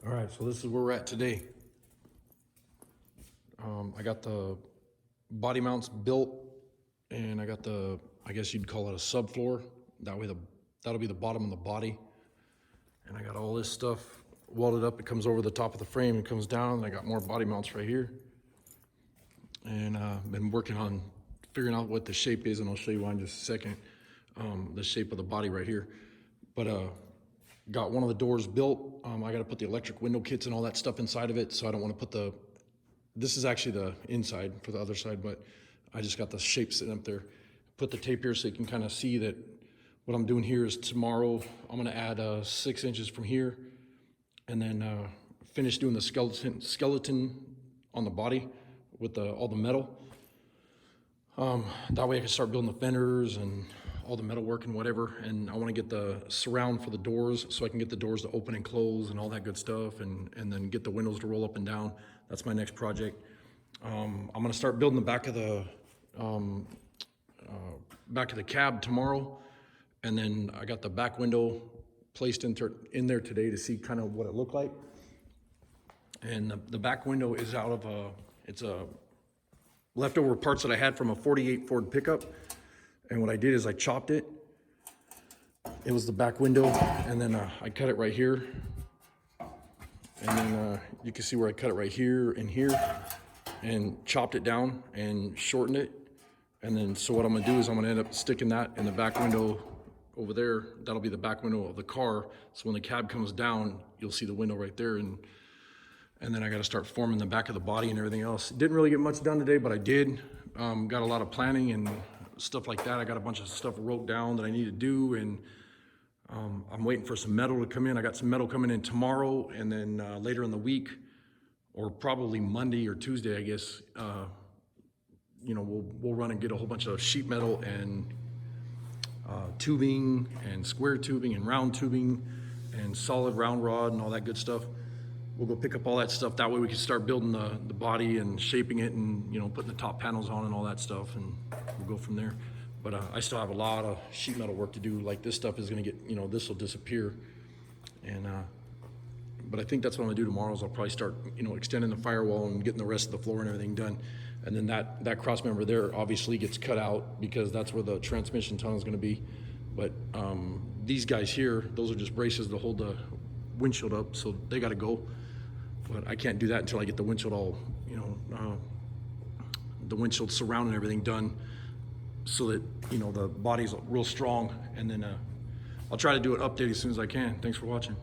All right, so this is where we're at today. I got the body mounts built, and I got the, I guess you'd call it a subfloor. That way that'll be the bottom of the body. And I got all this stuff welded up. It comes over the top of the frame, it comes down, and I got more body mounts right here. And been working on figuring out what the shape is, and I'll show you why in just a second, the shape of the body right here. But got one of the doors built. I got to put the electric window kits and all that stuff inside of it, so I don't want to put this is actually the inside for the other side, but I just got the shape sitting up there. Put the tape here so you can kind of see that what I'm doing here is tomorrow I'm going to add 6 inches from here, and then finish doing the skeleton on the body with all the metal. That way I can start building the fenders and all the metal work and whatever. And I want to get the surround for the doors so I can get the doors to open and close and all that good stuff, and then get the windows to roll up and down. That's my next project. I'm going to start building the back of the cab tomorrow, and then I got the back window placed in there today to see kind of what it looked like. And the back window is out of it's a leftover parts that I had from a 48 Ford pickup. And what I did is I chopped it. It was the back window, and then I cut it right here. And then you can see where I cut it right here, and chopped it down and shortened it. And then, so what I'm gonna do is I'm gonna end up sticking that in the back window over there. That'll be the back window of the car. So when the cab comes down, you'll see the window right there. And then I gotta start forming the back of the body and everything else. Didn't really get much done today, but I did. Got a lot of planning and stuff like that. I got a bunch of stuff wrote down that I need to do, and I'm waiting for some metal to come in. I got some metal coming in tomorrow, and then later in the week, or probably Monday or Tuesday, I guess, we'll run and get a whole bunch of sheet metal and tubing and square tubing and round tubing and solid round rod and all that good stuff. We'll go pick up all that stuff. That way we can start building the body and shaping it, and putting the top panels on and all that stuff, and we'll go from there. But I still have a lot of sheet metal work to do. Like, this stuff is gonna get, this will disappear. And but I think that's what I'm gonna do tomorrow is I'll probably start, extending the firewall and getting the rest of the floor and everything done. And then that cross member there obviously gets cut out because that's where the transmission tunnel is gonna be. But these guys here, those are just braces to hold the windshield up, so they gotta go. But I can't do that until I get the windshield all, the windshield surround and everything done, so that, the body's real strong. And then I'll try to do an update as soon as I can. Thanks for watching.